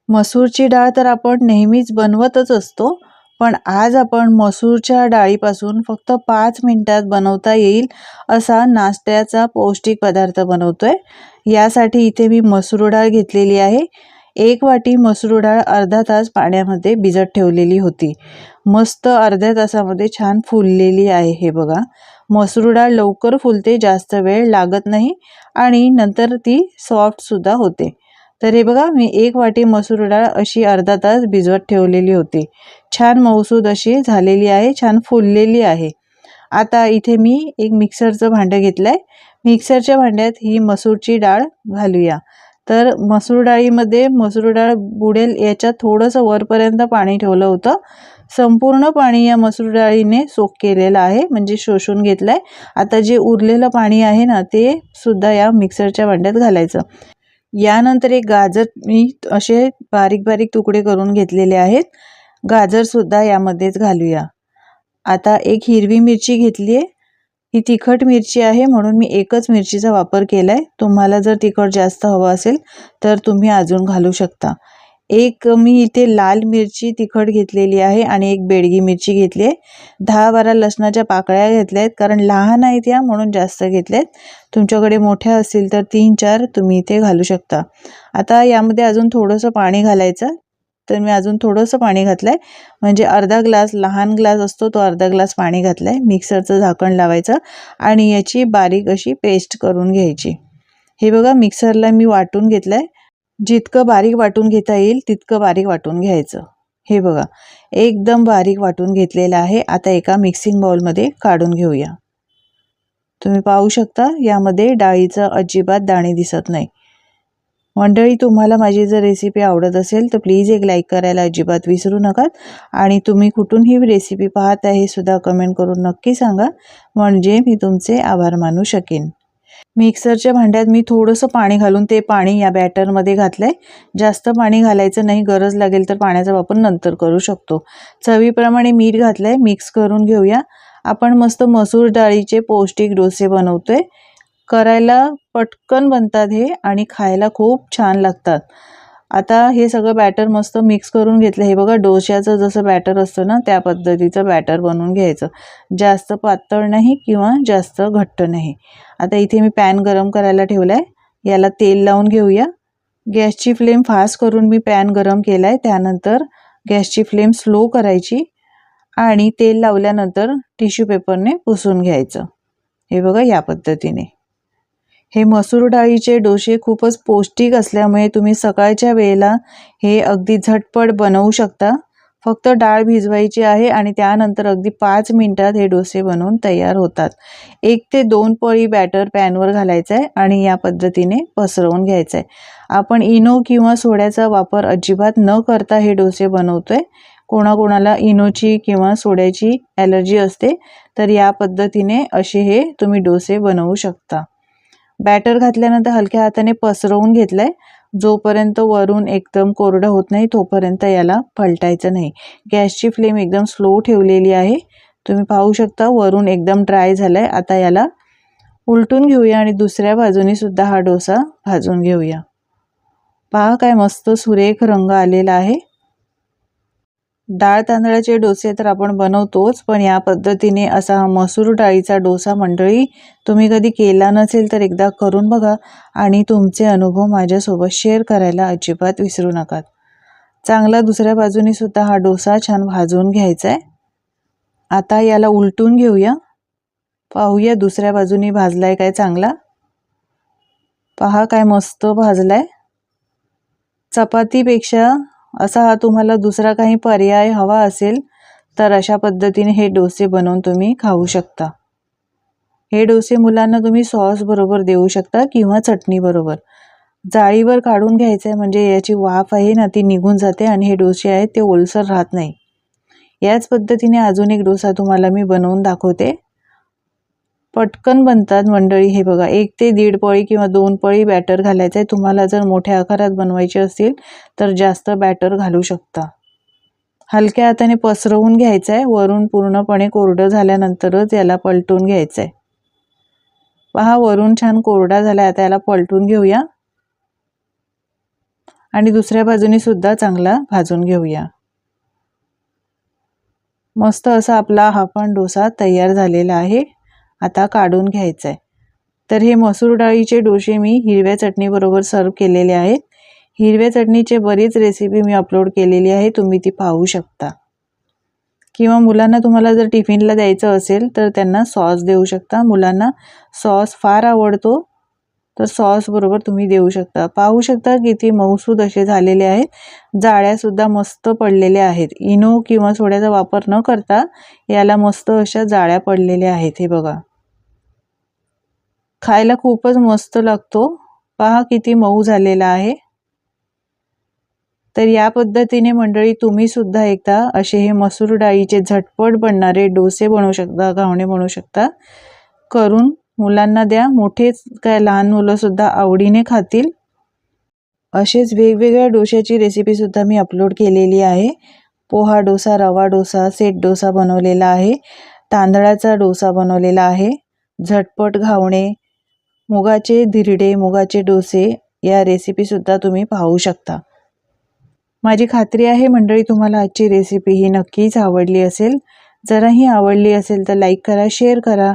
मसूरची डाळ तर आपण नेहमीच बनवतच असतो, पण आज आपण मसूरच्या डाळीपासून फक्त 5 मिनिटात बनवता येईल असा नाश्त्याचा पौष्टिक पदार्थ बनवतोय। यासाठी इथे मी मसूर डाळ घेतलेली आहे। 1 वाटी मसूर डाळ अर्धा तास पाण्यामध्ये भिजत ठेवलेली होती। मस्त अर्ध्या तासामध्ये छान फुललेली आहे। हे बघा, मसूर डाळ लवकर फुलते, जास्त वेळ लागत नाही आणि नंतर ती सॉफ्ट सुद्धा होते। तर हे बघा, मी 1 वाटी मसूर डाळ अशी अर्धा तास भिजवत ठेवलेली होती। छान मऊसूद अशी झालेली आहे, छान फुललेली आहे। आता इथे मी एक मिक्सरचं भांडं घेतलंय। मिक्सरच्या भांड्यात ही मसूरची डाळ घालूया। तर मसूर डाळीमध्ये मसूर डाळ बुडेल याच्यात थोडंसं वरपर्यंत पाणी ठेवलं होतं। संपूर्ण पाणी या मसूर डाळीने सोक केलेलं आहे, म्हणजे शोषून घेतलंय। आता जे उरलेलं पाणी आहे ना, ते सुद्धा या मिक्सरच्या भांड्यात घालायचं। यानंतर एक गाजर मी असे बारीक बारीक तुकडे करून घेतलेले आहेत, गाजर सुद्धा यामध्येच घालूया। आता एक हिरवी मिरची घेतली आहे, ही तिखट मिरची आहे म्हणून मी एकच मिरचीचा वापर केलाय। तुम्हाला जर तिखट जास्त हवं असेल तर तुम्ही अजून घालू शकता। एक मी इथे लाल मिरची तिखट घेतलेली आहे आणि एक बेडगी मिरची घेतली आहे। 10-12 लसणाच्या पाकळ्या घेतल्या आहेत, कारण लहान आहेत या म्हणून जास्त घेतल्यात। तुमच्याकडे मोठ्या असतील तर 3-4 तुम्ही इथे घालू शकता। आता यामध्ये अजून थोडंसं पाणी घालायचं, तर मी अजून थोडंसं पाणी घातलंय, म्हणजे अर्धा ग्लास, लहान ग्लास असतो तो अर्धा ग्लास पाणी घातलंय। मिक्सरचं झाकण लावायचं आणि याची बारीक अशी पेस्ट करून घ्यायची। हे बघा, मिक्सरला मी वाटून घेतलंय। जितकं बारीक वाटून घेता येईल तितकं बारीक वाटून घ्यायचं। हे बघा, एकदम बारीक वाटून घेतलेलं आहे। आता एका मिक्सिंग बाउलमध्ये काढून घेऊया। तुम्ही पाहू शकता यामध्ये डाळीचं अजिबात दाणे दिसत नाही। मंडळी, तुम्हाला माझी जर रेसिपी आवडत असेल तर प्लीज एक लाईक करायला अजिबात विसरू नका आणि तुम्ही कुठून ही रेसिपी पाहत आहे हे सुद्धा कमेंट करून नक्की सांगा, म्हणजे मी तुमचे आभार मानू शकेन। मिक्सरच्या भांड्यात मी थोडंसं पाणी घालून ते पाणी या बॅटरमध्ये घातलंय। जास्त पाणी घालायचं नाही, गरज लागेल तर पाण्याचा वापर नंतर करू शकतो। चवीप्रमाणे मीठ घातलंय, मिक्स करून घेऊया। आपण मस्त मसूर डाळीचे पौष्टिक डोसे बनवतोय। करायला पटकन बनतात हे आणि खायला खूप छान लागतात। आता हे सगळं बॅटर मस्त मिक्स करून घेतलं। हे बघा, डोश्याचं जसं बॅटर असतं ना, त्या पद्धतीचं बॅटर बनवून घ्यायचं। जास्त पातळ नाही किंवा जास्त घट्ट नाही। आता इथे मी पॅन गरम करायला ठेवलाय, याला तेल लावून घेऊया। गॅसची फ्लेम फास्ट करून मी पॅन गरम केलाय। त्यानंतर गॅसची फ्लेम स्लो करायची आणि तेल लावल्यानंतर टिश्यू पेपरने पुसून घ्यायचं। हे बघा, या पद्धतीने। हे मसूर डाळीचे डोसे खूपच पौष्टिक असल्यामुळे तुम्ही सकाळच्या वेळेला हे अगदी झटपट बनवू शकता। फक्त डाळ भिजवायची आहे आणि त्यानंतर अगदी 5 मिनिटात हे डोसे बनवून तयार होतात। 1 ते 2 पळी बॅटर पॅनवर घालायचं आहे आणि या पद्धतीने पसरवून घ्यायचं आहे। आपण इनो किंवा सोड्याचा वापर अजिबात न करता हे डोसे बनवतोय। कोणाकोणाला इनोची किंवा सोड्याची ॲलर्जी असते, तर या पद्धतीने असे हे तुम्ही डोसे बनवू शकता। बॅटर घातल्यानंतर हलक्या हाताने पसरवून घेतलंय। जोपर्यंत वरून एकदम कोरडं होत नाही तोपर्यंत याला पलटायचं नाही। गॅसची फ्लेम एकदम स्लो ठेवलेली आहे। तुम्ही पाहू शकता वरून एकदम ड्राय झालंय। आता याला उलटून घेऊया आणि दुसऱ्या बाजूने सुद्धा हा डोसा भाजून घेऊया। पहा, काय मस्त सुरेख रंग आलेला आहे। डाळ तांदळाचे डोसे तर आपण बनवतोच, पण या पद्धतीने असा हा मसूर डाळीचा डोसा मंडळी तुम्ही कधी केला नसेल तर एकदा करून बघा आणि तुमचे अनुभव माझ्यासोबत शेअर करायला अजिबात विसरू नका। चांगला दुसऱ्या बाजूने सुद्धा हा डोसा छान भाजून घ्यायचा आहे। आता याला उलटून घेऊया, पाहूया दुसऱ्या बाजूने भाजलाय काय चांगला। पहा, काय मस्त भाजलाय। चपातीपेक्षा असा हा तुम्हाला दुसरा काही पर्याय हवा असेल तर अशा पद्धतीने हे डोसे बनवून तुम्ही खाऊ शकता। हे डोसे मुलांना तुम्ही सॉस बरोबर देऊ शकता किंवा चटणी बरोबर। जाळीवर काढून घ्यायचं आहे, म्हणजे याची वाफ आहे ना ती निघून जाते आणि हे डोसे आहेत ते ओलसर राहत नाही। याच पद्धतीने अजून एक डोसा तुम्हाला मी बनवून दाखवते। पटकन बनतात मंडळी। हे बघा, 1 ते 1.5 पळी किंवा 2 पळी बॅटर घालायचं आहे। तुम्हाला जर मोठ्या आकारात बनवायचे असतील तर जास्त बॅटर घालू शकता। हलक्या हाताने पसरवून घ्यायचं आहे, वरून पूर्णपणे कोरडं झाल्यानंतरच याला पलटून घ्यायचं आहे। पहा, वरून छान कोरडा झाला। आता याला पलटून घेऊया आणि दुसऱ्या बाजूने सुद्धा चांगला भाजून घेऊया। मस्त असा आपला हा पण डोसा तयार झालेला आहे। आता काढून घ्यायचा आहे। तर हे मसूर डाळीचे डोसे मी हिरव्या चटणीबरोबर सर्व केलेले आहेत। हिरव्या चटणीचे बरीच रेसिपी मी अपलोड केलेली आहे, तुम्ही ती पाहू शकता। किंवा मुलांना तुम्हाला जर टिफिनला द्यायचं असेल तर त्यांना सॉस देऊ शकता। मुलांना सॉस फार आवडतो, तर सॉस बरोबर तुम्ही देऊ शकता। पाहू शकता किती मऊसूद असे झालेले आहेत, जाळ्या सुद्धा मस्त पडलेल्या आहेत। इनो किंवा सोड्याचा वापर न करता याला मस्त अशा जाळ्या पडलेल्या आहेत। हे बघा, खायला खूपच मस्त लागतो। पहा किती मऊ झालेला आहे। तर या पद्धतीने मंडळी तुम्ही सुद्धा एकदा असे हे मसूर डाळीचे झटपट बनणारे डोसे बनवू शकता, घावणे बनवू शकता। करून मुलांना द्या, मोठेच काय लहान मुलं सुद्धा आवडीने खातील। असेच वेगवेगळ्या डोशाची रेसिपी सुद्धा मी अपलोड केलेली आहे। पोहा डोसा, रवा डोसा, सेट डोसा बनवलेला आहे, तांदळाचा डोसा बनवलेला आहे, झटपट घावणे, मुगाचे धिरडे, मुगाचे डोसे या रेसिपी सुद्धा तुम्ही पाहू शकता। माझी खात्री आहे मंडळी तुम्हाला आजची रेसिपी ही नक्कीच आवडली असेल। जराही आवडली असेल तर लाईक करा, शेअर करा